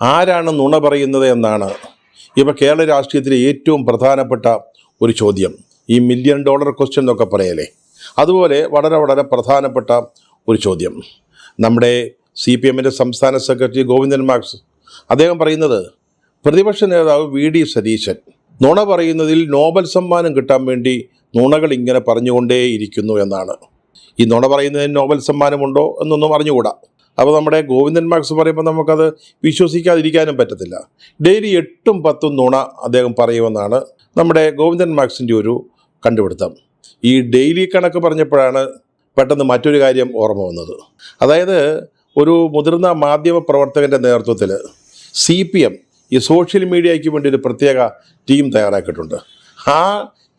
ആരാണ് നുണ പറയുന്നത് എന്നാണ് ഇപ്പോൾ കേരള രാഷ്ട്രീയത്തിലെ ഏറ്റവും പ്രധാനപ്പെട്ട ഒരു ചോദ്യം. ഈ $1 മില്യൺ ക്വസ്റ്റ്യൻ എന്നൊക്കെ പറയലേ, അതുപോലെ വളരെ വളരെ പ്രധാനപ്പെട്ട ഒരു ചോദ്യം. നമ്മുടെ CPMൻ്റെ സംസ്ഥാന സെക്രട്ടറി ഗോവിന്ദൻ മാർക്സ് അദ്ദേഹം പറയുന്നത് പ്രതിപക്ഷ നേതാവ് VD സതീശൻ നുണ പറയുന്നതിൽ നോബൽ സമ്മാനം കിട്ടാൻ വേണ്ടി നുണകൾ ഇങ്ങനെ പറഞ്ഞുകൊണ്ടേയിരിക്കുന്നു എന്നാണ്. ഈ നുണ പറയുന്നതിന് നോബൽ സമ്മാനമുണ്ടോ എന്നൊന്നും അറിഞ്ഞുകൂടാ. അപ്പോൾ നമ്മുടെ ഗോവിന്ദൻ മാർക്സ് പറയുമ്പോൾ നമുക്കത് വിശ്വസിക്കാതിരിക്കാനും പറ്റത്തില്ല. ഡെയിലി 8ഉം 10ഉം നുണ അദ്ദേഹം പറയുമെന്നാണ് നമ്മുടെ ഗോവിന്ദൻ മാർക്സിൻ്റെ ഒരു കണ്ടുപിടുത്തം. ഈ ഡെയിലി കണക്ക് പറഞ്ഞപ്പോഴാണ് പെട്ടെന്ന് മറ്റൊരു കാര്യം ഓർമ്മ വന്നത്. അതായത് ഒരു മുതിർന്ന മാധ്യമ പ്രവർത്തകൻ്റെ നേതൃത്വത്തിൽ CPM ഈ സോഷ്യൽ മീഡിയയ്ക്ക് വേണ്ടി ഒരു പ്രത്യേക ടീം തയ്യാറാക്കിയിട്ടുണ്ട്. ആ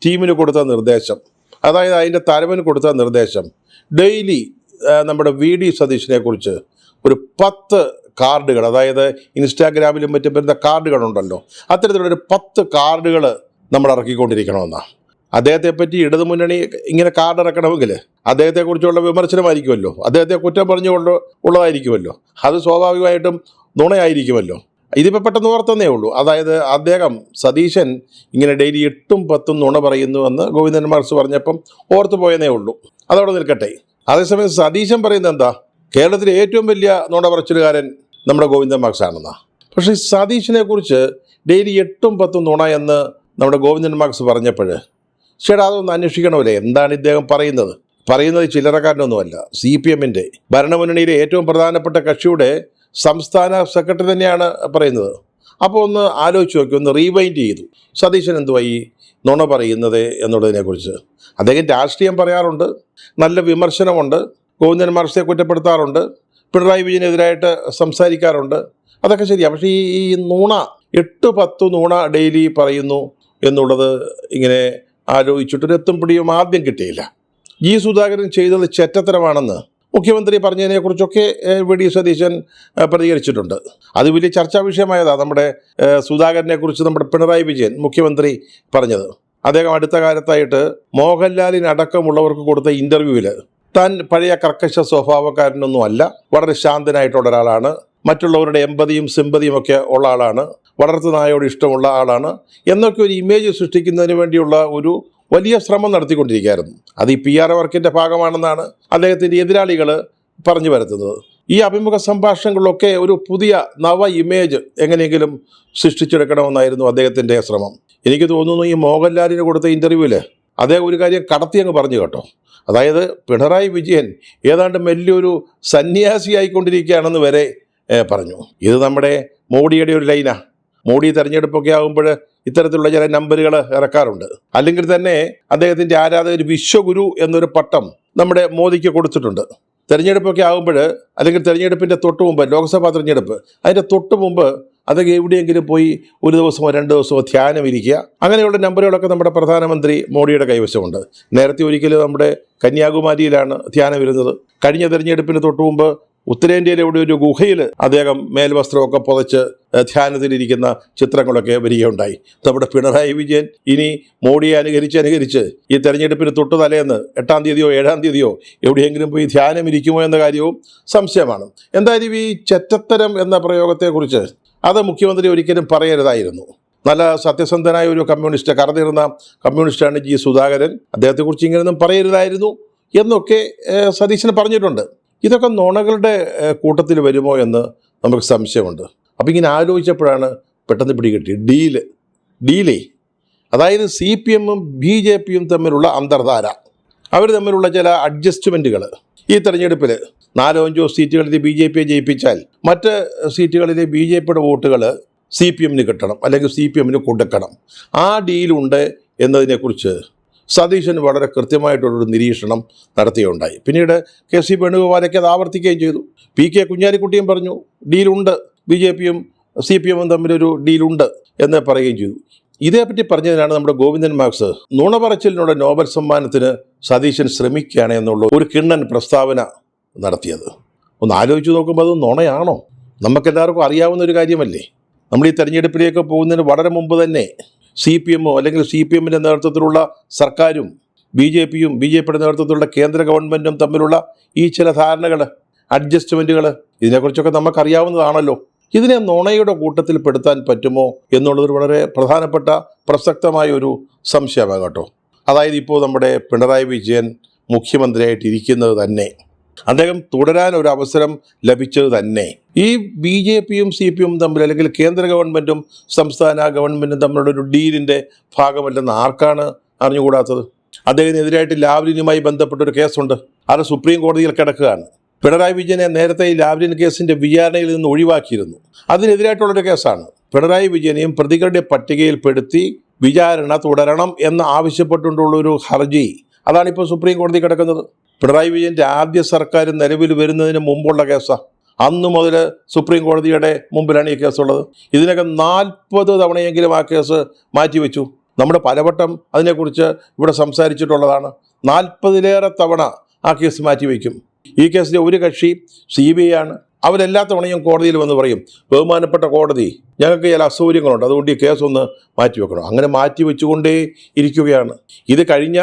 ടീമിന് കൊടുത്ത നിർദ്ദേശം, അതായത് അതിൻ്റെ തലവന് കൊടുത്ത നിർദ്ദേശം, ഡെയിലി നമ്മുടെ VD സതീശനെ കുറിച്ച് ഒരു 10 കാർഡുകൾ, അതായത് ഇൻസ്റ്റാഗ്രാമിലും മറ്റും വരുന്ന കാർഡുകളുണ്ടല്ലോ, അത്തരത്തിലുള്ളൊരു 10 കാർഡുകൾ നമ്മൾ ഇറക്കിക്കൊണ്ടിരിക്കണമെന്നാണ്. അദ്ദേഹത്തെപ്പറ്റി ഇടതുമുന്നണി ഇങ്ങനെ കാർഡ് ഇറക്കണമെങ്കിൽ അദ്ദേഹത്തെക്കുറിച്ചുള്ള വിമർശനമായിരിക്കുമല്ലോ, അദ്ദേഹത്തെ കുറ്റം പറഞ്ഞുകൊണ്ട് ഉള്ളതായിരിക്കുമല്ലോ, അത് സ്വാഭാവികമായിട്ടും നുണയായിരിക്കുമല്ലോ. ഇതിപ്പോൾ പെട്ടെന്ന് ഓർത്തന്നേ ഉള്ളൂ. അതായത് അദ്ദേഹം സതീശൻ ഇങ്ങനെ ഡെയിലി 8ഉം 10ഉം നുണ പറയുന്നുവെന്ന് ഗോവിന്ദൻ മാർക്സ് പറഞ്ഞപ്പം ഓർത്തു പോയെന്നേ ഉള്ളൂ. അതവിടെ നിൽക്കട്ടെ. അതേസമയം സതീശൻ പറയുന്നത് എന്താ, കേരളത്തിലെ ഏറ്റവും വലിയ നുണ പറച്ചിലുകാരൻ നമ്മുടെ ഗോവിന്ദൻ മാർക്സ് ആണെന്നാ. പക്ഷേ സതീശനെ കുറിച്ച് ഡെയിലി 8ഉം 10ഉം നുണ എന്ന് നമ്മുടെ ഗോവിന്ദൻ മാർക്സ് പറഞ്ഞപ്പോൾ ചേട്ടാ അതൊന്ന് അന്വേഷിക്കണമല്ലേ, എന്താണ് ഇദ്ദേഹം പറയുന്നത് ചില്ലറക്കാരനൊന്നുമല്ല. CPMൻ്റെ ഭരണമുന്നണിയിലെ ഏറ്റവും പ്രധാനപ്പെട്ട കക്ഷിയുടെ സംസ്ഥാന സെക്രട്ടറി തന്നെയാണ് പറയുന്നത്. അപ്പോൾ ഒന്ന് ആലോചിച്ച് നോക്കി, ഒന്ന് റീവൈൻഡ് ചെയ്തു. സതീശൻ എന്തുവാ ഈ നുണ പറയുന്നത് എന്നുള്ളതിനെക്കുറിച്ച്. അദ്ദേഹം രാഷ്ട്രീയം പറയാറുണ്ട്, നല്ല വിമർശനമുണ്ട്, ഗോവിന്ദൻ മാർക്സിനെ കുറ്റപ്പെടുത്താറുണ്ട്, പിണറായി വിജയനെതിരായിട്ട് സംസാരിക്കാറുണ്ട്, അതൊക്കെ ശരിയാണ്. പക്ഷേ ഈ നുണ 8-10 നുണ ഡെയിലി പറയുന്നു എന്നുള്ളത് ഇങ്ങനെ ആലോചിച്ചിട്ടൊരു എത്തും പിടിയും ആദ്യം കിട്ടിയില്ല. സുധാകരൻ ചെയ്തത് ചെറ്റത്തരമാണെന്ന് മുഖ്യമന്ത്രി പറഞ്ഞതിനെക്കുറിച്ചൊക്കെ VD സതീശൻ പ്രതികരിച്ചിട്ടുണ്ട്. അത് വലിയ ചർച്ചാ വിഷയമായതാണ്. നമ്മുടെ സുധാകരനെ കുറിച്ച് നമ്മുടെ പിണറായി വിജയൻ മുഖ്യമന്ത്രി പറഞ്ഞത്. അദ്ദേഹം അടുത്ത കാലത്തായിട്ട് മോഹൻലാലിനടക്കമുള്ളവർക്ക് കൊടുത്ത ഇൻ്റർവ്യൂവിൽ താൻ പഴയ കർക്കശ സ്വഭാവക്കാരനൊന്നും അല്ല, വളരെ ശാന്തനായിട്ടുള്ള ഒരാളാണ്, മറ്റുള്ളവരുടെ എമ്പതിയും സിമ്പതിയും ഒക്കെ ഉള്ള ആളാണ്, വളർത്തുനായോട് ഇഷ്ടമുള്ള ആളാണ് എന്നൊക്കെ ഒരു ഇമേജ് സൃഷ്ടിക്കുന്നതിന് വേണ്ടിയുള്ള ഒരു വലിയ ശ്രമം നടത്തിക്കൊണ്ടിരിക്കുകയായിരുന്നു. അത് ഈ PR വർക്കിൻ്റെ ഭാഗമാണെന്നാണ് അദ്ദേഹത്തിൻ്റെ എതിരാളികൾ പറഞ്ഞു വരുത്തുന്നത്. ഈ അഭിമുഖ സംഭാഷണങ്ങളിലൊക്കെ ഒരു പുതിയ നവ ഇമേജ് എങ്ങനെയെങ്കിലും സൃഷ്ടിച്ചെടുക്കണമെന്നായിരുന്നു അദ്ദേഹത്തിൻ്റെ ശ്രമം. എനിക്ക് തോന്നുന്നു ഈ മോഹൻലാലിന് കൊടുത്ത ഇൻ്റർവ്യൂവിൽ അദ്ദേഹം ഒരു കാര്യം കടത്തി അങ്ങ് പറഞ്ഞു കേട്ടോ. അതായത് പിണറായി വിജയൻ ഏതാണ്ട് വലിയൊരു സന്യാസിയായിക്കൊണ്ടിരിക്കുകയാണെന്ന് വരെ പറഞ്ഞു. ഇത് നമ്മുടെ മോഡിയുടെ ഒരു ലൈനാണ്. മോഡി തെരഞ്ഞെടുപ്പൊക്കെ ആകുമ്പോൾ ഇത്തരത്തിലുള്ള ചില നമ്പറുകൾ ഇറക്കാറുണ്ട്. അല്ലെങ്കിൽ തന്നെ അദ്ദേഹത്തിൻ്റെ ആരാധകർ വിശ്വഗുരു എന്നൊരു പട്ടം നമ്മുടെ മോദിക്ക് കൊടുത്തിട്ടുണ്ട്. തെരഞ്ഞെടുപ്പൊക്കെ ആകുമ്പോൾ, അല്ലെങ്കിൽ തെരഞ്ഞെടുപ്പിൻ്റെ തൊട്ട് മുമ്പ്, ലോക്സഭാ തെരഞ്ഞെടുപ്പ് അതിൻ്റെ തൊട്ട് മുമ്പ് അതൊക്കെ എവിടെയെങ്കിലും പോയി 1 ദിവസമോ 2 ദിവസമോ ധ്യാനം ഇരിക്കുക, അങ്ങനെയുള്ള നമ്പറുകളൊക്കെ നമ്മുടെ പ്രധാനമന്ത്രി മോഡിയുടെ കൈവശമുണ്ട്. നേരത്തെ ഒരിക്കലും നമ്മുടെ കന്യാകുമാരിയിലാണ് ധ്യാനം ഇരുന്നത്. കഴിഞ്ഞ തെരഞ്ഞെടുപ്പിന് തൊട്ട് മുമ്പ് ഉത്തരേന്ത്യയിലെ ഇവിടെ ഒരു ഗുഹയിൽ അദ്ദേഹം മേൽവസ്ത്രമൊക്കെ പുതച്ച് ധ്യാനത്തിലിരിക്കുന്ന ചിത്രങ്ങളൊക്കെ വരികയുണ്ടായി. നമ്മുടെ പിണറായി വിജയൻ ഇനി മോഡിയെ അനുകരിച്ച് ഈ തെരഞ്ഞെടുപ്പിന് തൊട്ടു തലേന്ന് 8-ാം തീയതിയോ 7-ാം തീയതിയോ എവിടെയെങ്കിലും പോയി ധ്യാനം ഇരിക്കുമോ എന്ന കാര്യവും സംശയമാണ്. എന്തായാലും ഈ ചെറ്റത്തരം എന്ന പ്രയോഗത്തെക്കുറിച്ച് അത് മുഖ്യമന്ത്രി ഒരിക്കലും പറയരുതായിരുന്നു. നല്ല സത്യസന്ധനായ ഒരു കമ്മ്യൂണിസ്റ്റ്, കറതീർന്ന കമ്മ്യൂണിസ്റ്റാണ് സുധാകരൻ, അദ്ദേഹത്തെക്കുറിച്ച് ഇങ്ങനെയൊന്നും പറയരുതായിരുന്നു എന്നൊക്കെ സതീശന് പറഞ്ഞിട്ടുണ്ട്. ഇതൊക്കെ നുണകളുടെ കൂട്ടത്തിൽ വരുമോ എന്ന് നമുക്ക് സംശയമുണ്ട്. അപ്പോൾ ഇങ്ങനെ ആലോചിച്ചപ്പോഴാണ് പെട്ടെന്ന് പിടികിട്ടി ഡീലേ, അതായത് CPMഉം BJPയും തമ്മിലുള്ള അന്തർധാര, അവർ തമ്മിലുള്ള ചില അഡ്ജസ്റ്റ്മെൻറ്റുകൾ. ഈ തെരഞ്ഞെടുപ്പിൽ 4-5 സീറ്റുകളിൽ BJPയെ ജയിപ്പിച്ചാൽ മറ്റ് സീറ്റുകളിൽ BJPയുടെ വോട്ടുകൾ CPMന് കിട്ടണം, അല്ലെങ്കിൽ CPMന് കൊടുക്കണം. ആ ഡീലുണ്ട് എന്നതിനെക്കുറിച്ച് സതീശൻ വളരെ കൃത്യമായിട്ടുള്ളൊരു നിരീക്ഷണം നടത്തുകയുണ്ടായി. പിന്നീട് KC വേണുഗോപാലൊക്കെ അത് ആവർത്തിക്കുകയും ചെയ്തു. PK കുഞ്ഞാലിക്കുട്ടിയും പറഞ്ഞു ഡീലുണ്ട്, BJPയും CPMഉം തമ്മിലൊരു ഡീലുണ്ട് എന്ന് പറയുകയും ചെയ്തു. ഇതേപ്പറ്റി പറഞ്ഞതിനാണ് നമ്മുടെ ഗോവിന്ദൻ മാർക്സ് നുണ പറച്ചിലിനുള്ള നോബൽ സമ്മാനത്തിന് സതീശൻ ശ്രമിക്കുകയാണ് എന്നുള്ള ഒരു കിണ്ണൻ പ്രസ്താവന നടത്തിയത്. ഒന്ന് ആലോചിച്ച് നോക്കുമ്പോൾ അത് നുണയാണോ? നമുക്കെല്ലാവർക്കും അറിയാവുന്ന ഒരു കാര്യമല്ലേ. നമ്മൾ ഈ തെരഞ്ഞെടുപ്പിലേക്ക് പോകുന്നതിന് വളരെ മുമ്പ് തന്നെ CPMO അല്ലെങ്കിൽ CPMൻ്റെ നേതൃത്വത്തിലുള്ള സർക്കാരും BJPയും BJPയുടെ നേതൃത്വത്തിലുള്ള കേന്ദ്ര ഗവൺമെൻറ്റും തമ്മിലുള്ള ഈ ചില ധാരണകൾ, അഡ്ജസ്റ്റ്മെൻറ്റുകൾ, ഇതിനെക്കുറിച്ചൊക്കെ നമുക്കറിയാവുന്നതാണല്ലോ. ഇതിനെ നുണയുടെ കൂട്ടത്തിൽ പെടുത്താൻ പറ്റുമോ എന്നുള്ളതൊരു വളരെ പ്രധാനപ്പെട്ട പ്രസക്തമായ ഒരു സംശയമാണ് കേട്ടോ. അതായത് ഇപ്പോൾ നമ്മുടെ പിണറായി വിജയൻ മുഖ്യമന്ത്രിയായിട്ട് ഇരിക്കുന്നത് തന്നെ, അദ്ദേഹം തുടരാൻ ഒരു അവസരം ലഭിച്ചത് തന്നെ ഈ BJPയും CPM തമ്മിൽ, അല്ലെങ്കിൽ കേന്ദ്ര ഗവൺമെൻറ്റും സംസ്ഥാന ഗവൺമെൻറ്റും തമ്മിലുള്ള ഒരു ഡീലിൻ്റെ ഭാഗമല്ലെന്ന് ആർക്കാണ് അറിഞ്ഞുകൂടാത്തത്? അദ്ദേഹത്തിനെതിരായിട്ട് ലാവ്ലിനുമായി ബന്ധപ്പെട്ടൊരു കേസുണ്ട്. അത് സുപ്രീം കോടതിയിൽ കിടക്കുകയാണ്. പിണറായി വിജയനെ നേരത്തെ ഈ ലാവ്ലിൻ കേസിൻ്റെ വിചാരണയിൽ നിന്ന് ഒഴിവാക്കിയിരുന്നു. അതിനെതിരായിട്ടുള്ളൊരു കേസാണ്. പിണറായി വിജയനെയും പ്രതികളുടെ പട്ടികയിൽപ്പെടുത്തി വിചാരണ തുടരണം എന്ന് ആവശ്യപ്പെട്ടുകൊണ്ടുള്ളൊരു ഹർജി, അതാണിപ്പോൾ സുപ്രീം കോടതി കിടക്കുന്നത്. പിണറായി വിജയൻ്റെ ആദ്യ സർക്കാർ നിലവിൽ വരുന്നതിന് മുമ്പുള്ള കേസാണ്. അന്നു മുതൽ സുപ്രീം കോടതിയുടെ മുമ്പിലാണ് ഈ കേസുള്ളത്. ഇതിനകം 40 തവണയെങ്കിലും ആ കേസ് മാറ്റിവെച്ചു. നമ്മുടെ പലവട്ടം അതിനെക്കുറിച്ച് ഇവിടെ സംസാരിച്ചിട്ടുള്ളതാണ്. 40ലേറെ തവണ ആ കേസ് മാറ്റിവെക്കും. ഈ കേസിലെ ഒരു കക്ഷി CBI ആണ്. അവരെല്ലാ തവണയും കോടതിയിൽ വന്ന് പറയും, ബഹുമാനപ്പെട്ട കോടതി, ഞങ്ങൾക്ക് ചില അസൗകര്യങ്ങളുണ്ട്, അതുകൊണ്ട് ഈ കേസൊന്ന് മാറ്റിവെക്കണം. അങ്ങനെ മാറ്റിവെച്ചുകൊണ്ടേ ഇരിക്കുകയാണ്. ഇത് കഴിഞ്ഞ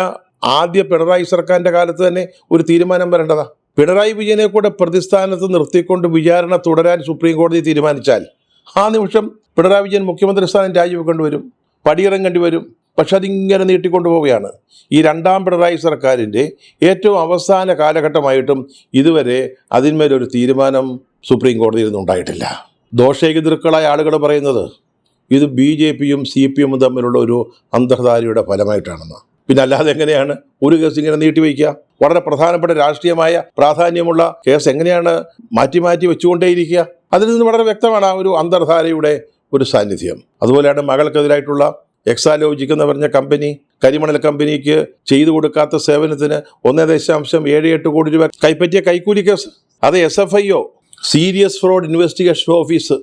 ആദ്യ പിണറായി സർക്കാരിൻ്റെ കാലത്ത് തന്നെ ഒരു തീരുമാനം വരേണ്ടതാണ്. പിണറായി വിജയനെ കൂടെ പ്രതിസ്ഥാനത്ത് നിർത്തിക്കൊണ്ട് വിചാരണ തുടരാൻ സുപ്രീം കോടതി തീരുമാനിച്ചാൽ ആ നിമിഷം പിണറായി വിജയൻ മുഖ്യമന്ത്രി സ്ഥാനം രാജിവെക്കേണ്ടി വരും, പടിയിറങ്ങേണ്ടി വരും. പക്ഷെ അതിങ്ങനെ നീട്ടിക്കൊണ്ടുപോവുകയാണ്. ഈ രണ്ടാം പിണറായി സർക്കാരിൻ്റെ ഏറ്റവും അവസാന കാലഘട്ടമായിട്ടും ഇതുവരെ അതിന്മേലൊരു തീരുമാനം സുപ്രീം കോടതിയിൽ നിന്നുണ്ടായിട്ടില്ല. ദോഷേകിതൃക്കളായ ആളുകൾ പറയുന്നത് ഇത് BJPയും CPM തമ്മിലുള്ള ഒരു അന്തർധാരയുടെ ഫലമായിട്ടാണെന്ന്. പിന്നെ അല്ലാതെ എങ്ങനെയാണ് ഒരു കേസ് ഇങ്ങനെ നീട്ടിവെക്കുക? വളരെ പ്രധാനപ്പെട്ട രാഷ്ട്രീയമായ പ്രാധാന്യമുള്ള കേസ് എങ്ങനെയാണ് മാറ്റി മാറ്റി വെച്ചുകൊണ്ടേയിരിക്കുക? അതിൽ നിന്ന് വളരെ വ്യക്തമാണ് ആ ഒരു അന്തർധാരയുടെ ഒരു സാന്നിധ്യം. അതുപോലെയാണ് മകൾക്കെതിരായിട്ടുള്ള എക്സാലോജിക് എന്ന് പറഞ്ഞ കമ്പനി, കരിമണൽ കമ്പനിക്ക് ചെയ്തു കൊടുക്കാത്ത സേവനത്തിന് 1.78 കോടി രൂപ കൈപ്പറ്റിയ കൈക്കൂലി കേസ്. അത് SFIO, serious fraud investigation office,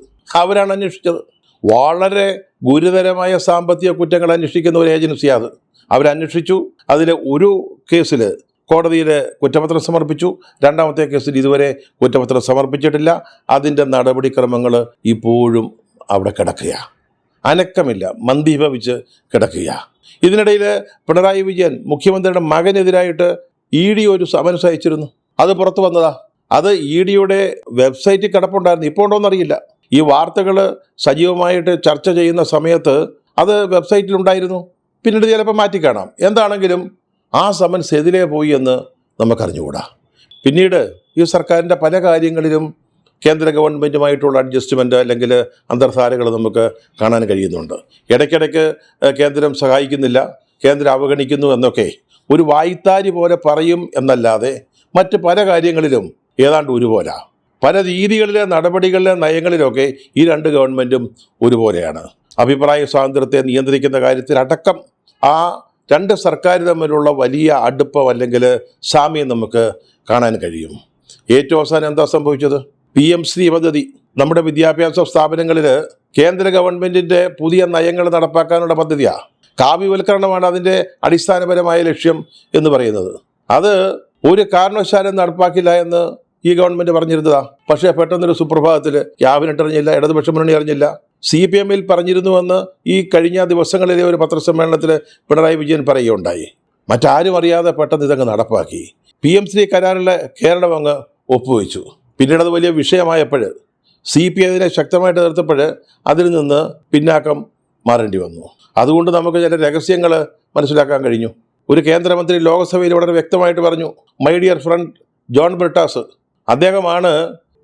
അവരാണ് അന്വേഷിച്ചത്. വളരെ ഗുരുതരമായ സാമ്പത്തിക കുറ്റങ്ങൾ അന്വേഷിക്കുന്ന ഒരു ഏജൻസിയാണ്. അവരന്വേഷിച്ചു. അതിൽ ഒരു കേസിൽ കോടതിയിൽ കുറ്റപത്രം സമർപ്പിച്ചു. രണ്ടാമത്തെ കേസിൽ ഇതുവരെ കുറ്റപത്രം സമർപ്പിച്ചിട്ടില്ല. അതിൻ്റെ നടപടിക്രമങ്ങൾ ഇപ്പോഴും അവിടെ കിടക്കുക, അനക്കമില്ല, മന്ദീഭവിച്ച് കിടക്കുക. ഇതിനിടയിൽ പിണറായി വിജയൻ മുഖ്യമന്ത്രിയുടെ മകനെതിരായിട്ട് ED ഒരു സമൻസ് അയച്ചിരുന്നു. അത് പുറത്തു വന്നതാ. അത് EDയുടെ വെബ്സൈറ്റിൽ കിടപ്പുണ്ടായിരുന്നു. ഇപ്പോൾ ഉണ്ടോയെന്നറിയില്ല. ഈ വാർത്തകൾ സജീവമായിട്ട് ചർച്ച ചെയ്യുന്ന സമയത്ത് അത് വെബ്സൈറ്റിലുണ്ടായിരുന്നു. പിന്നീട് ചിലപ്പോൾ മാറ്റിക്കാണാം. എന്താണെങ്കിലും ആ സമൻസ് എതിലേ പോയി എന്ന് നമുക്കറിഞ്ഞുകൂടാ. പിന്നീട് ഈ സർക്കാരിൻ്റെ പല കാര്യങ്ങളിലും കേന്ദ്ര ഗവൺമെൻറ്റുമായിട്ടുള്ള അഡ്ജസ്റ്റ്മെൻറ്റ് അല്ലെങ്കിൽ അന്തർധാരകൾ നമുക്ക് കാണാൻ കഴിയുന്നുണ്ട്. ഇടയ്ക്കിടയ്ക്ക് കേന്ദ്രം സഹായിക്കുന്നില്ല, കേന്ദ്രം അവഗണിക്കുന്നു എന്നൊക്കെ ഒരു വായ്ത്താരി പോലെ പറയും എന്നല്ലാതെ മറ്റ് പല കാര്യങ്ങളിലും ഏതാണ്ട് ഒരുപോലെ. പല രീതികളിലെ നടപടികളിലെ നയങ്ങളിലൊക്കെ ഈ രണ്ട് ഗവൺമെൻറ്റും ഒരുപോലെയാണ്. അഭിപ്രായ സ്വാതന്ത്ര്യത്തെ നിയന്ത്രിക്കുന്ന കാര്യത്തിൽ അടക്കം ആ രണ്ട് സർക്കാർ തമ്മിലുള്ള വലിയ അടുപ്പം അല്ലെങ്കിൽ സാമ്യം നമുക്ക് കാണാൻ കഴിയും. ഏറ്റവും അവസാനം എന്താ സംഭവിച്ചത്? PM-ശ്രീ പദ്ധതി നമ്മുടെ വിദ്യാഭ്യാസ സ്ഥാപനങ്ങളിൽ കേന്ദ്ര ഗവൺമെൻറ്റിൻ്റെ പുതിയ നയങ്ങൾ നടപ്പാക്കാനുള്ള പദ്ധതിയാണ്. കാവ്യവൽക്കരണമാണ് അതിൻ്റെ അടിസ്ഥാനപരമായ ലക്ഷ്യം എന്ന് പറയുന്നത്. അത് ഒരു കാരണവശാലും നടപ്പാക്കില്ല എന്ന് ഈ ഗവൺമെൻറ് പറഞ്ഞിരുന്നതാണ്. പക്ഷേ പെട്ടെന്നൊരു സുപ്രഭാതത്തിൽ ക്യാബിനറ്റ് അറിഞ്ഞില്ല, ഇടതുപക്ഷ മുന്നണി അറിഞ്ഞില്ല, CPM-ൽ പറഞ്ഞിരുന്നുവെന്ന് ഈ കഴിഞ്ഞ ദിവസങ്ങളിലെ ഒരു പത്രസമ്മേളനത്തിൽ പിണറായി വിജയൻ പറയുകയുണ്ടായി. മറ്റാരും അറിയാതെ പെട്ടെന്ന് ഇതങ്ങ് നടപ്പാക്കി. PM-ശ്രീ കരാറിൽ കേരളം അങ്ങ് ഒപ്പുവെച്ചു. പിന്നീട് അത് വലിയ വിഷയമായപ്പോൾ CPI അതിനെ ശക്തമായിട്ട് എതിർത്തപ്പോൾ അതിൽ നിന്ന് പിന്നാക്കം മാറേണ്ടി വന്നു. അതുകൊണ്ട് നമുക്ക് ചില രഹസ്യങ്ങൾ മനസ്സിലാക്കാൻ കഴിഞ്ഞു. ഒരു കേന്ദ്രമന്ത്രി ലോക്സഭയിൽ വളരെ വ്യക്തമായിട്ട് പറഞ്ഞു, my dear friend John Brittas, അദ്ദേഹമാണ്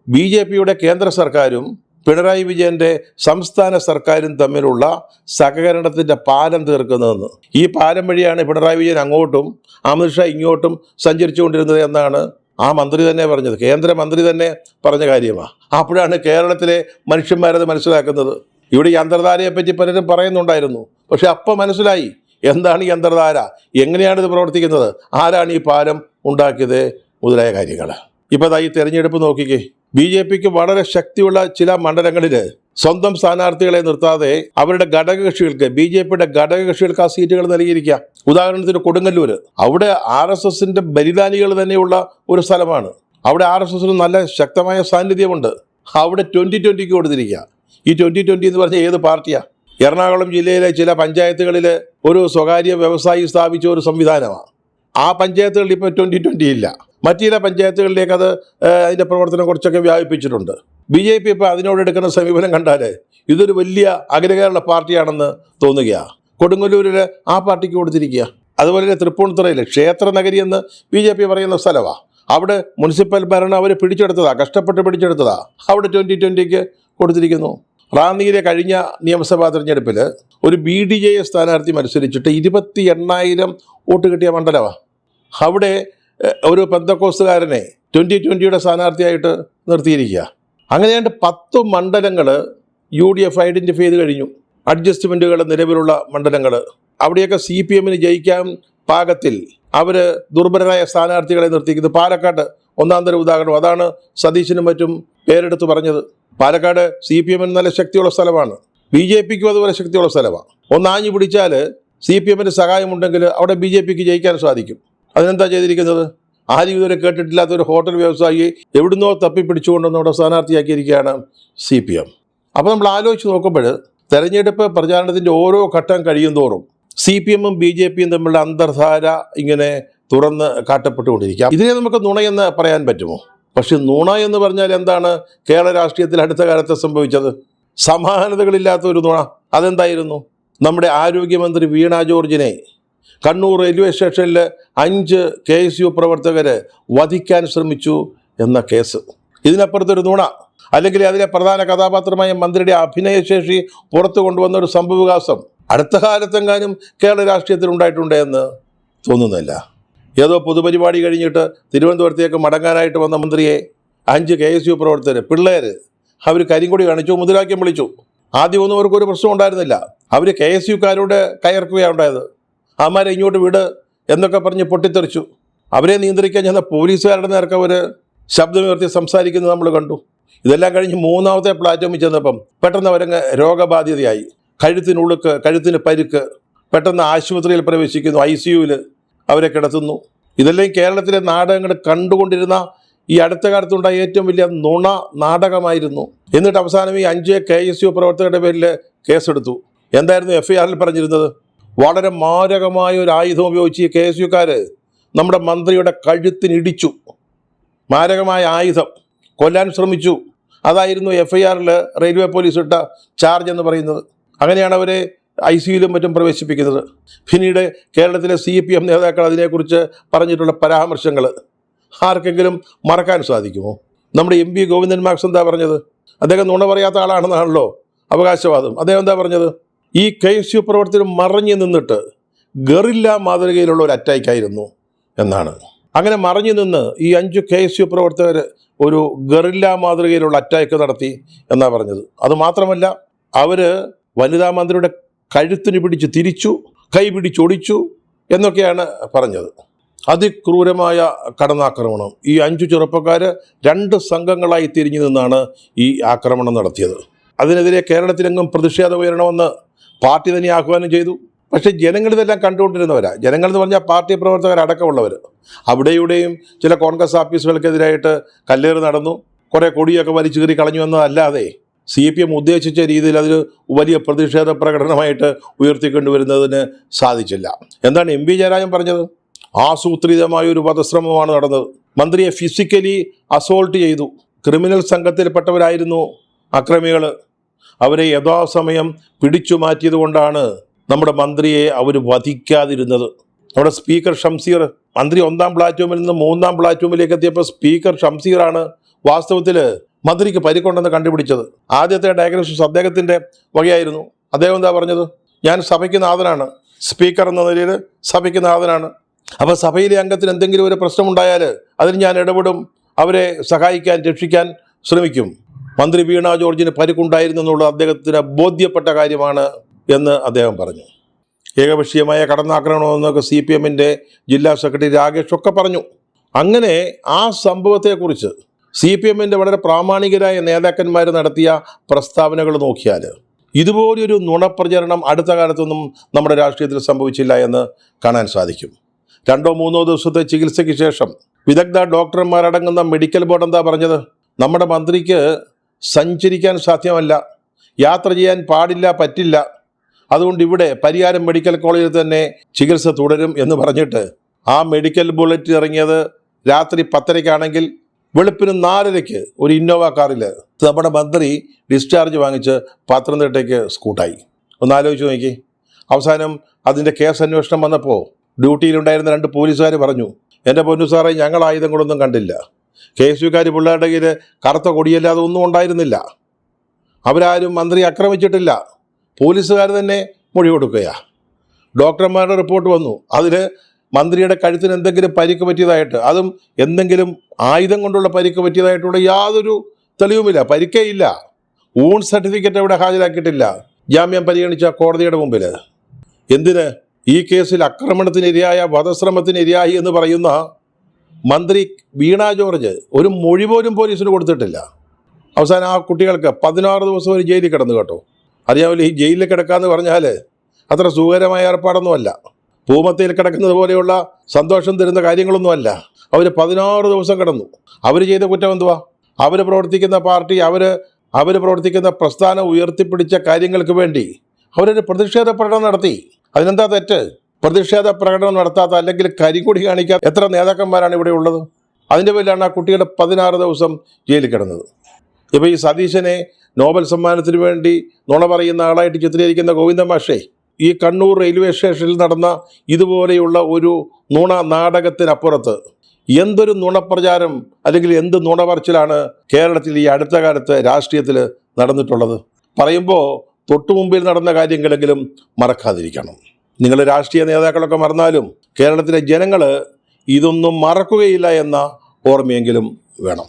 BJPയുടെ കേന്ദ്ര സർക്കാരും പിണറായി വിജയൻ്റെ സംസ്ഥാന സർക്കാരും തമ്മിലുള്ള സഹകരണത്തിൻ്റെ പാലം തീർക്കുന്നതെന്ന്. ഈ പാലം വഴിയാണ് പിണറായി വിജയൻ അങ്ങോട്ടും അമിത്ഷാ ഇങ്ങോട്ടും സഞ്ചരിച്ചുകൊണ്ടിരുന്നത് എന്നാണ് ആ മന്ത്രി തന്നെ പറഞ്ഞത്. കേന്ദ്രമന്ത്രി തന്നെ പറഞ്ഞ കാര്യമാണ്. അപ്പോഴാണ് കേരളത്തിലെ മനുഷ്യന്മാരത് മനസ്സിലാക്കുന്നത്. ഇവിടെ ഈ അന്തർധാരയെപ്പറ്റി പലരും പറയുന്നുണ്ടായിരുന്നു. പക്ഷെ അപ്പം മനസ്സിലായി എന്താണ് ഈ അന്തർധാര, എങ്ങനെയാണിത് പ്രവർത്തിക്കുന്നത്, ആരാണ് ഈ പാലം ഉണ്ടാക്കിയത് മുതലായ കാര്യങ്ങൾ. ഇപ്പോൾ ഈ തെരഞ്ഞെടുപ്പ് നോക്കിക്കേ. BJPക്ക് വളരെ ശക്തിയുള്ള ചില മണ്ഡലങ്ങളിൽ സ്വന്തം സ്ഥാനാർത്ഥികളെ നിർത്താതെ അവരുടെ ഘടകകക്ഷികൾക്ക്, BJPയുടെ ഘടകകക്ഷികൾക്ക് ആ സീറ്റുകൾ നൽകിയിരിക്കുക. ഉദാഹരണത്തിന് കൊടുങ്ങല്ലൂർ, അവിടെ RSSൻ്റെ ബലിദാനികൾ തന്നെയുള്ള ഒരു സ്ഥലമാണ്. അവിടെ RSSന് നല്ല ശക്തമായ സാന്നിധ്യമുണ്ട്. അവിടെ 2020 കൊടുത്തിരിക്കുക. ഈ 2020 എന്ന് പറഞ്ഞാൽ ഏത് പാർട്ടിയാണ്? എറണാകുളം ജില്ലയിലെ ചില പഞ്ചായത്തുകളിൽ ഒരു സ്വകാര്യ വ്യവസായി സ്ഥാപിച്ച ഒരു സംവിധാനമാണ്. ആ പഞ്ചായത്തുകളിൽ ഇപ്പോൾ 2020 ഇല്ല. മറ്റു ചില പഞ്ചായത്തുകളിലേക്ക് അത് അതിൻ്റെ പ്രവർത്തനം കുറച്ചൊക്കെ വ്യാപിപ്പിച്ചിട്ടുണ്ട്. BJP ഇപ്പോൾ അതിനോടെടുക്കുന്ന സമീപനം കണ്ടാൽ ഇതൊരു വലിയ അഖിലകേരള പാർട്ടിയാണെന്ന് തോന്നുകയാണ്. കൊടുങ്ങല്ലൂരിൽ ആ പാർട്ടിക്ക് കൊടുത്തിരിക്കുക. അതുപോലെ തൃപ്പൂണിത്തുറയിൽ ക്ഷേത്ര നഗരി എന്ന് BJP പറയുന്ന സ്ഥലമാണ്. അവിടെ മുനിസിപ്പൽ ഭരണം അവർ പിടിച്ചെടുത്തതാണ്, കഷ്ടപ്പെട്ട് പിടിച്ചെടുത്തതാണ്. അവിടെ 2020 കൊടുത്തിരിക്കുന്നു. റാന്നിയിലെ കഴിഞ്ഞ നിയമസഭാ തെരഞ്ഞെടുപ്പിൽ ഒരു BDJS സ്ഥാനാർത്ഥി മത്സരിച്ചിട്ട് 28,000 വോട്ട് കിട്ടിയ മണ്ഡലമാണ്. അവിടെ ഒരു പെന്തക്കോസ്തുകാരനെ 2020 സ്ഥാനാർത്ഥിയായിട്ട് നിർത്തിയിരിക്കുക. അങ്ങനെയാണ്ട് 10 മണ്ഡലങ്ങൾ UDF ഐഡൻറ്റിഫൈ ചെയ്ത് കഴിഞ്ഞു. അഡ്ജസ്റ്റ്മെൻറ്റുകൾ നിലവിലുള്ള മണ്ഡലങ്ങൾ. അവിടെയൊക്കെ CPM ജയിക്കാൻ പാകത്തിൽ അവർ ദുർബലരായ സ്ഥാനാർത്ഥികളെ നിർത്തിക്കുന്നത്. പാലക്കാട് ഒന്നാം തരം ഉദാഹരണം. അതാണ് സതീശനും മറ്റും പേരെടുത്ത് പറഞ്ഞത്. പാലക്കാട് CPM നല്ല ശക്തിയുള്ള സ്ഥലമാണ്, BJPക്കും അതുപോലെ ശക്തിയുള്ള സ്ഥലമാണ്. ഒന്നാഞ്ഞു പിടിച്ചാൽ CPM സഹായമുണ്ടെങ്കിൽ അവിടെ BJPക്ക് ജയിക്കാൻ സാധിക്കും. അതിനെന്താ ചെയ്തിരിക്കുന്നത്? ആരും ഇതുവരെ കേട്ടിട്ടില്ലാത്ത ഒരു ഹോട്ടൽ വ്യവസായി എവിടുന്നോ തപ്പിപ്പിടിച്ചുകൊണ്ടൊന്നും അവിടെ സ്ഥാനാർത്ഥിയാക്കിയിരിക്കുകയാണ് CPM. അപ്പോൾ നമ്മൾ ആലോചിച്ച് നോക്കുമ്പോൾ തെരഞ്ഞെടുപ്പ് പ്രചാരണത്തിൻ്റെ ഓരോ ഘട്ടം കഴിയും തോറും CPM-ഉം BJP-യും തമ്മിലുള്ള അന്തർധാര ഇങ്ങനെ തുറന്ന് കാട്ടപ്പെട്ടുകൊണ്ടിരിക്കുക. ഇതിനെ നമുക്ക് നുണയെന്ന് പറയാൻ പറ്റുമോ? പക്ഷെ നുണ എന്ന് പറഞ്ഞാൽ എന്താണ് കേരള രാഷ്ട്രീയത്തിൽ അടുത്ത കാലത്ത് സംഭവിച്ചത്? സമാനതകളില്ലാത്ത ഒരു നുണ. അതെന്തായിരുന്നു? നമ്മുടെ ആരോഗ്യമന്ത്രി വീണ ജോർജിനെ കണ്ണൂർ റെയിൽവേ സ്റ്റേഷനിൽ 5 KSU പ്രവർത്തകർ വധിക്കാൻ ശ്രമിച്ചു എന്ന കേസ്. ഇതിനപ്പുറത്തൊരു നുണ, അല്ലെങ്കിൽ അതിലെ പ്രധാന കഥാപാത്രമായ മന്ത്രിയുടെ അഭിനയശേഷി പുറത്തു കൊണ്ടുവന്ന ഒരു സംഭവവികാസം അടുത്ത കാലത്തെങ്ങാനും കേരള രാഷ്ട്രീയത്തിൽ ഉണ്ടായിട്ടുണ്ട് എന്ന് തോന്നുന്നില്ല. ഏതോ പൊതുപരിപാടി കഴിഞ്ഞിട്ട് തിരുവനന്തപുരത്തേക്ക് മടങ്ങാനായിട്ട് വന്ന മന്ത്രിയെ 5 KSU പ്രവർത്തകർ, പിള്ളേർ, അവർ കരിങ്കൊടി കാണിച്ചു, മുദ്രാവാക്യം വിളിച്ചു. ആദ്യമൊന്നും അവർക്കൊരു പ്രശ്നം ഉണ്ടായിരുന്നില്ല. അവർ KSUക്കാരോട് കയർക്കുകയാണ് ഉണ്ടായത്. അവന്മാരെ ഇങ്ങോട്ട് വിട് എന്നൊക്കെ പറഞ്ഞ് പൊട്ടിത്തെറിച്ചു. അവരെ നിയന്ത്രിക്കാൻ ചെന്ന പോലീസുകാരുടെ നേർക്ക് അവർ ശബ്ദമുയർത്തി സംസാരിക്കുന്നത് നമ്മൾ കണ്ടു. ഇതെല്ലാം കഴിഞ്ഞ് 3ാമത്തെ പ്ലാറ്റ്ഫോമിൽ ചെന്നപ്പം പെട്ടെന്ന് അവരങ്ങ് രോഗബാധിതയായി. കഴുത്തിനുളുക്ക്, കഴുത്തിന് പരുക്ക്, പെട്ടെന്ന് ആശുപത്രിയിൽ പ്രവേശിക്കുന്നു, ICUവിൽ അവരെ കിടത്തുന്നു. ഇതെല്ലാം കേരളത്തിലെ നാടകങ്ങൾ കണ്ടുകൊണ്ടിരുന്ന ഈ അടുത്ത കാലത്തുണ്ടായ ഏറ്റവും വലിയ നുണ നാടകമായിരുന്നു. എന്നിട്ട് അവസാനം ഈ 5 KSU പ്രവർത്തകരുടെ പേരിൽ കേസെടുത്തു. എന്തായിരുന്നു FIR-ൽ പറഞ്ഞിരുന്നത്? വളരെ മാരകമായ ഒരു ആയുധം ഉപയോഗിച്ച് ഈ KSUക്കാർ നമ്മുടെ മന്ത്രിയുടെ കഴുത്തിനിടിച്ചു. മാരകമായ ആയുധം, കൊല്ലാൻ ശ്രമിച്ചു. അതായിരുന്നു FIR-ൽ റെയിൽവേ പോലീസ് ഇട്ട ചാർജ് എന്ന് പറയുന്നത്. അങ്ങനെയാണ് അവരെ ICUയിലും മറ്റും പ്രവേശിപ്പിക്കുന്നത്. പിന്നീട് കേരളത്തിലെ CPM നേതാക്കൾ അതിനെക്കുറിച്ച് പറഞ്ഞിട്ടുള്ള പരാമർശങ്ങൾ ആർക്കെങ്കിലും മറക്കാൻ സാധിക്കുമോ? നമ്മുടെ MP ഗോവിന്ദൻ മാക്സ് എന്താ പറഞ്ഞത്? അദ്ദേഹം നുണ പറയാത്ത ആളാണെന്നാണല്ലോ അവകാശവാദം. അദ്ദേഹം എന്താ പറഞ്ഞത്? ഈ KSU പ്രവർത്തനം മറഞ്ഞു നിന്നിട്ട് ഗറില്ല മാതൃകയിലുള്ള ഒരു അറ്റാക്കായിരുന്നു എന്നാണ്. അങ്ങനെ മറഞ്ഞു നിന്ന് ഈ 5 KSU പ്രവർത്തകർ ഒരു ഗറില്ല മാതൃകയിലുള്ള അറ്റാക്ക് നടത്തി എന്നാണ് പറഞ്ഞത്. അതുമാത്രമല്ല, അവർ വനിതാ മന്ത്രിയുടെ കഴുത്തിന് പിടിച്ച് തിരിച്ചു, കൈ പിടിച്ചൊടിച്ചു എന്നൊക്കെയാണ് പറഞ്ഞത്. അതിക്രൂരമായ കടന്നാക്രമണം. ഈ 5 ചെറുപ്പക്കാർ 2 സംഘങ്ങളായി തിരിഞ്ഞു നിന്നാണ് ഈ ആക്രമണം നടത്തിയത്. അതിനെതിരെ കേരളത്തിലെങ്ങും പ്രതിഷേധം ഉയരണമെന്ന് പാർട്ടി തന്നെ ആഹ്വാനം ചെയ്തു. പക്ഷേ ജനങ്ങളിതെല്ലാം കണ്ടുകൊണ്ടിരുന്നവരാ. ജനങ്ങളെന്ന് പറഞ്ഞാൽ പാർട്ടി പ്രവർത്തകരടക്കമുള്ളവർ. അവിടെയുടെയും ചില കോൺഗ്രസ് ഓഫീസുകൾക്കെതിരായിട്ട് കല്ലേറ് നടന്നു, കുറേ കൊടിയൊക്കെ വലിച്ചു കീറി കളഞ്ഞു എന്നതല്ലാതെ CPM ഉദ്ദേശിച്ച രീതിയിൽ അതിൽ വലിയ പ്രതിഷേധ പ്രകടനമായിട്ട് ഉയർത്തിക്കൊണ്ടുവരുന്നതിന് സാധിച്ചില്ല. എന്താണ് MP ജയരാജൻ പറഞ്ഞത്? ആസൂത്രിതമായ ഒരു വധശ്രമമാണ് നടന്നത്. മന്ത്രിയെ ഫിസിക്കലി അസോൾട്ട് ചെയ്തു. ക്രിമിനൽ സംഘത്തിൽപ്പെട്ടവരായിരുന്നു അക്രമികൾ. അവരെ യഥാസമയം പിടിച്ചു മാറ്റിയത് കൊണ്ടാണ് നമ്മുടെ മന്ത്രിയെ അവർ വധിക്കാതിരുന്നത്. നമ്മുടെ സ്പീക്കർ ഷംസീർ, മന്ത്രി 1ാം പ്ലാറ്റ്ഫോമിൽ നിന്ന് 3ാം പ്ലാറ്റ്ഫോമിലേക്ക് എത്തിയപ്പോൾ സ്പീക്കർ ഷംസീറാണ് വാസ്തവത്തിൽ മന്ത്രിക്ക് പരിക്കുണ്ടെന്ന് കണ്ടുപിടിച്ചത്. ആദ്യത്തെ ഡയഗ്നോസിസ് അദ്ദേഹത്തിൻ്റെ വകയായിരുന്നു. അദ്ദേഹം എന്താ പറഞ്ഞത്? ഞാൻ സഭയ്ക്ക് നാഥനാണ്, സ്പീക്കർ എന്ന നിലയിൽ സഭയ്ക്ക് നാഥനാണ്. അപ്പോൾ സഭയിലെ അംഗത്തിന് എന്തെങ്കിലും ഒരു പ്രശ്നമുണ്ടായാൽ അതിന് ഞാൻ ഇടപെടും, അവരെ സഹായിക്കാൻ, രക്ഷിക്കാൻ ശ്രമിക്കും. മന്ത്രി വീണ ജോർജിന് പരിക്കുണ്ടായിരുന്നു എന്നുള്ളത് അദ്ദേഹത്തിന് ബോധ്യപ്പെട്ട കാര്യമാണ് എന്ന് അദ്ദേഹം പറഞ്ഞു. ഏകപക്ഷീയമായ കടന്നാക്രമണമെന്നൊക്കെ CPM-ൻ്റെ ജില്ലാ സെക്രട്ടറി രാകേഷ് ഒക്കെ പറഞ്ഞു. അങ്ങനെ ആ സംഭവത്തെക്കുറിച്ച് CPM-ൻ്റെ വളരെ പ്രാമാണികരായ നേതാക്കന്മാർ നടത്തിയ പ്രസ്താവനകൾ നോക്കിയാൽ ഇതുപോലൊരു നുണപ്രചരണം അടുത്ത കാലത്തൊന്നും നമ്മുടെ രാഷ്ട്രീയത്തിൽ സംഭവിച്ചില്ല എന്ന് കാണാൻ സാധിക്കും. 2-3 ദിവസത്തെ ചികിത്സയ്ക്ക് ശേഷം വിദഗ്ധ ഡോക്ടർമാരടങ്ങുന്ന മെഡിക്കൽ ബോർഡ് എന്താ പറഞ്ഞത്? നമ്മുടെ മന്ത്രിക്ക് സഞ്ചരിക്കാൻ സാധ്യമല്ല, യാത്ര ചെയ്യാൻ പാടില്ല, പറ്റില്ല, അതുകൊണ്ട് ഇവിടെ പരിയാരം മെഡിക്കൽ കോളേജിൽ തന്നെ ചികിത്സ തുടരും എന്ന് പറഞ്ഞിട്ട് ആ മെഡിക്കൽ ബുള്ളറ്റ് ഇറങ്ങിയത് രാത്രി 10:30 വെളുപ്പിന് 4:00 ഒരു ഇന്നോവ കാറിൽ നമ്മുടെ മന്ത്രി ഡിസ്ചാർജ് വാങ്ങിച്ച് പത്തനംതിട്ടയ്ക്ക് സ്കൂട്ടായി. ഒന്ന് ആലോചിച്ച് നോക്കി. അവസാനം അതിൻ്റെ കേസ് അന്വേഷണം വന്നപ്പോൾ ഡ്യൂട്ടിയിലുണ്ടായിരുന്ന 2 പോലീസുകാർ പറഞ്ഞു, എൻ്റെ പൊന്നു സാറേ, ഞങ്ങൾ ആയുധങ്ങളൊന്നും കണ്ടില്ല. KSUക്കാർ പിള്ളേരുടെ കയ്യിൽ കറുത്ത കൊടിയല്ലാതെ ഒന്നും ഉണ്ടായിരുന്നില്ല. അവരാരും മന്ത്രി ആക്രമിച്ചിട്ടില്ല. പോലീസുകാർ തന്നെ മൊഴി കൊടുക്കുകയാണ്. ഡോക്ടർമാരുടെ റിപ്പോർട്ട് വന്നു. അതിൽ മന്ത്രിയുടെ കഴുത്തിന് എന്തെങ്കിലും പരിക്ക് പറ്റിയതായിട്ട്, അതും എന്തെങ്കിലും ആയുധം കൊണ്ടുള്ള പരിക്ക് പറ്റിയതായിട്ടുള്ള യാതൊരു തെളിവുമില്ല. പരിക്കേ ഇല്ല. ഊൺ സർട്ടിഫിക്കറ്റ് അവിടെ ഹാജരാക്കിയിട്ടില്ല. ജാമ്യം പരിഗണിച്ച കോടതിയുടെ മുമ്പിൽ. എന്തിന്? ഈ കേസിൽ ആക്രമണത്തിനിരയായ, വധശ്രമത്തിനിരയായി എന്ന് പറയുന്ന മന്ത്രി വീണ ജോർജ് ഒരു മൊഴി പോലും പോലീസിന് കൊടുത്തിട്ടില്ല. അവസാനം ആ കുട്ടികൾക്ക് 16 ദിവസം ഒരു ജയിലിൽ കിടന്നു കേട്ടോ. അറിയാമല്ലോ, ഈ ജയിലിൽ കിടക്കാന്ന് പറഞ്ഞാൽ അത്ര സുഖകരമായ ഏർപ്പാടൊന്നുമല്ല. പൂമത്തയിൽ കിടക്കുന്നത് പോലെയുള്ള സന്തോഷം തരുന്ന കാര്യങ്ങളൊന്നുമല്ല. അവർ 16 ദിവസം കിടന്നു. അവർ ചെയ്ത കുറ്റം എന്തുവാ? അവർ പ്രവർത്തിക്കുന്ന പാർട്ടി, അവർ പ്രവർത്തിക്കുന്ന പ്രസ്ഥാനം ഉയർത്തിപ്പിടിച്ച കാര്യങ്ങൾക്ക് വേണ്ടി അവരൊരു പ്രതിഷേധ പ്രകടനം നടത്തി. അതിനെന്താ തെറ്റ്? പ്രതിഷേധ പ്രകടനം നടത്താത്ത, അല്ലെങ്കിൽ കരികൊടി കാണിക്കാത്ത എത്ര നേതാക്കന്മാരാണ് ഇവിടെ ഉള്ളത്? അതിൻ്റെ പേരിലാണ് ആ കുട്ടികളുടെ 16 ദിവസം ജയിലിൽ കിടന്നത്. ഇപ്പോൾ ഈ സതീശനെ നോബൽ സമ്മാനത്തിന് വേണ്ടി നുണ പറയുന്ന ആളായിട്ട് ചിത്രീകരിക്കുന്ന ഗോവിന്ദൻ മാഷേ, ഈ കണ്ണൂർ റെയിൽവേ സ്റ്റേഷനിൽ നടന്ന ഇതുപോലെയുള്ള ഒരു നുണ നാടകത്തിനപ്പുറത്ത് എന്തൊരു നുണപ്രചാരം അല്ലെങ്കിൽ എന്ത് നുണ പറച്ചിലാണ് കേരളത്തിൽ ഈ അടുത്ത കാലത്ത് രാഷ്ട്രീയത്തിൽ നടന്നിട്ടുള്ളത്? പറയുമ്പോൾ തൊട്ടു മുമ്പിൽ നടന്ന കാര്യങ്ങളെങ്കിലും മറക്കാതിരിക്കണം. നിങ്ങൾ രാഷ്ട്രീയ നേതാക്കളൊക്കെ മറന്നാലും കേരളത്തിലെ ജനങ്ങൾ ഇതൊന്നും മറക്കുകയില്ല എന്ന ഓർമ്മയെങ്കിലും വേണം.